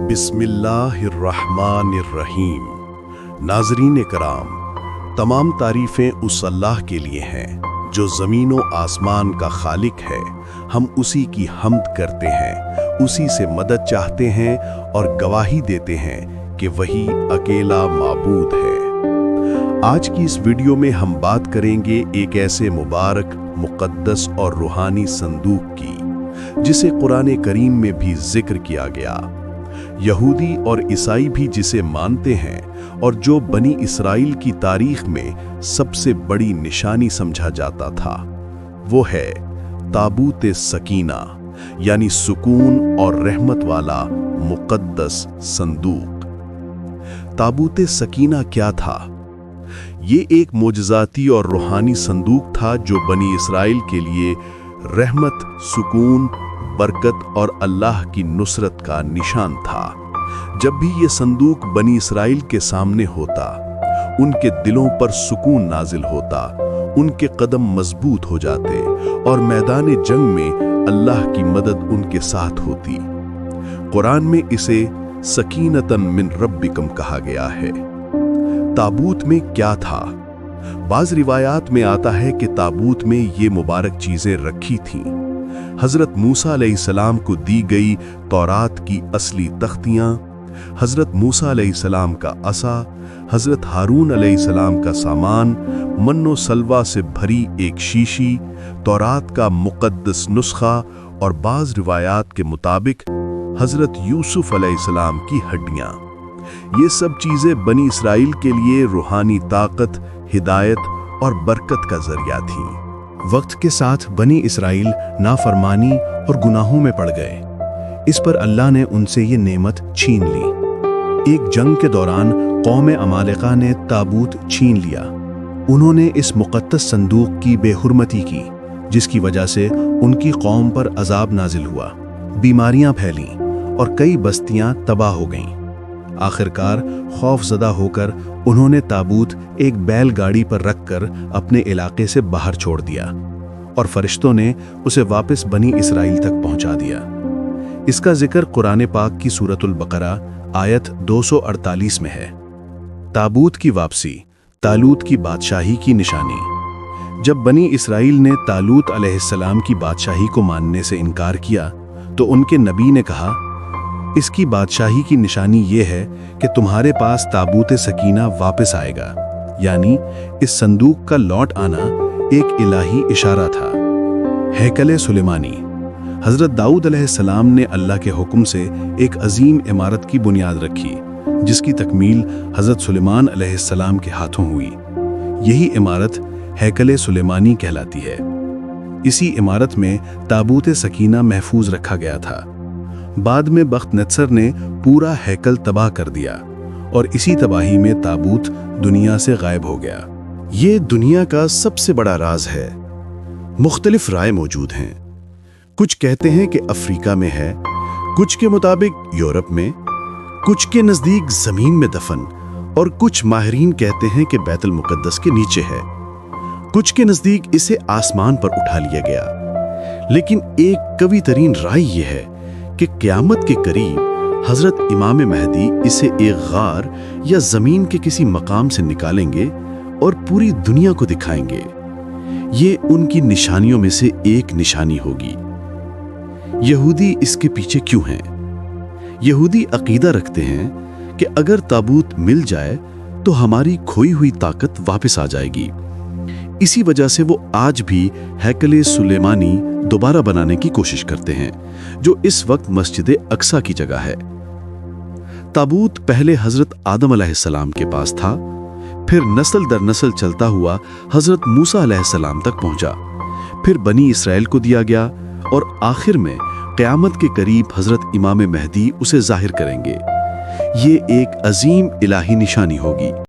बिस्मिल्लाहिर्रहमानिर्रहीम। नाज़रीन कराम, तमाम तारीफ़ें उस अल्लाह के लिए हैं जो ज़मीन व आसमान का खालिक है। हम उसी की हम्द करते हैं, उसी से मदद चाहते हैं और गवाही देते हैं कि वही अकेला माबूद है। आज की इस वीडियो में हम बात करेंगे एक ऐसे मुबारक, मुक़द्दस और रूहानी संदूक की जिसे कुरान करीम में भी जिक्र किया गया। यहूदी और ईसाई भी जिसे मानते हैं और जो बनी इसराइल की तारीख में सबसे बड़ी निशानी समझा जाता था, वो है ताबूत सकीना, यानी सुकून और रहमत वाला मुक़द्दस संदूक। ताबूत सकीना क्या था? ये एक मोजज़ाती और रूहानी संदूक था जो बनी इसराइल के लिए रहमत, सुकून, बरकत और अल्लाह की नुसरत का निशान था। जब भी ये संदूक बनी इसराइल के सामने होता, उनके दिलों पर सुकून नाजिल होता, उनके कदम मजबूत हो जाते और मैदान जंग में अल्लाह की मदद उनके साथ होती। कुरान में इसे सकीनतन मिन रब्बिकम कहा गया है। ताबूत में क्या था? बाज़ रिवायात में आता है कि ताबूत में ये मुबारक चीज़ें रखी थीं। हज़रत मूसा अलैहिस्सलाम को दी गई तौरात की असली तख्तियाँ, हज़रत मूसा अलैहिस्सलाम का असा, हज़रत हारून अलैहिस्सलाम का सामान, मन्नो सलवा से भरी एक शीशी, तौरात का मुक़द्दस नुस्खा और बाज़ रिवायात के मुताबिक हज़रत यूसुफ अलैहिस्सलाम की हड्डियाँ। ये सब चीज़ें बनी इसराइल के लिए रूहानी ताकत, हिदायत और बरकत का जरिया थीं। वक्त के साथ बनी इसराइल नाफरमानी और गुनाहों में पड़ गए। इस पर अल्लाह ने उनसे ये नेमत छीन ली। एक जंग के दौरान कौम अमालेका ने ताबूत छीन लिया। उन्होंने इस मुक़द्दस संदूक की बेहुरमती की, जिसकी वजह से उनकी कौम पर अजाब नाजिल हुआ, बीमारियां फैलीं और कई बस्तियां तबाह हो गईं। आखिरकार खौफजदा होकर उन्होंने ताबूत एक बैलगाड़ी पर रखकर अपने इलाके से बाहर छोड़ दिया और फरिश्तों ने उसे वापस बनी इसराइल तक पहुंचा दिया। इसका जिक्र कुरान पाक की सूरतुल बकरा आयत 248 में है। ताबूत की वापसी, तालूत की बादशाही की निशानी। जब बनी इसराइल ने तालूत अलैहिस्सलाम की बादशाही को मानने से इनकार किया तो उनके नबी ने कहा, इसकी बादशाही की निशानी ये है कि तुम्हारे पास ताबूत सकीना वापस आएगा। यानी इस संदूक का लौट आना एक इलाही इशारा था। हैकल सुलेमानी। हज़रत दाऊद अलैहिस्सलाम ने अल्लाह के हुक्म से एक अजीम इमारत की बुनियाद रखी, जिसकी तकमील हज़रत सुलेमान अलैहिस्सलाम के हाथों हुई। यही इमारत हैकल सुलेमानी कहलाती है। इसी इमारत में ताबूत सकीना महफूज रखा गया था। बाद में बख्त नत्सर ने पूरा हैकल तबाह कर दिया और इसी तबाही में ताबूत दुनिया से गायब हो गया। ये दुनिया का सबसे बड़ा राज है। मुख्तलिफ राय मौजूद हैं। कुछ कहते हैं कि अफ्रीका में है, कुछ के मुताबिक यूरोप में, कुछ के नज़दीक ज़मीन में दफन और कुछ माहिरीन कहते हैं कि बैतुल मुक़द्दस के नीचे है। कुछ के नज़दीक इसे आसमान पर उठा लिया गया। लेकिन एक कवी तरीन राय ये है कि क़यामत के करीब हज़रत इमाम महदी इसे एक गार या ज़मीन के किसी मकाम से निकालेंगे और पूरी दुनिया को दिखाएंगे। ये उनकी निशानियों में से एक निशानी होगी। यहूदी इसके पीछे क्यों हैं? यहूदी अकीदा रखते हैं कि अगर ताबूत मिल जाए तो हमारी खोई हुई ताकत वापस आ जाएगी। इसी वजह से वो आज भी हैकल सुलेमानी दोबारा बनाने की कोशिश करते हैं, जो इस वक्त मस्जिद अक्सा की जगह है। ताबूत पहले हज़रत आदम अलैहिस्सलाम के पास था, फिर नस्ल दर नस्ल चलता हुआ हज़रत मूसा अलैहिस्सलाम तक पहुंचा, फिर बनी इसराइल को दिया गया और आखिर में क़यामत के करीब हज़रत इमाम महदी उसे ज़ाहिर करेंगे। ये एक अजीम इलाही निशानी होगी।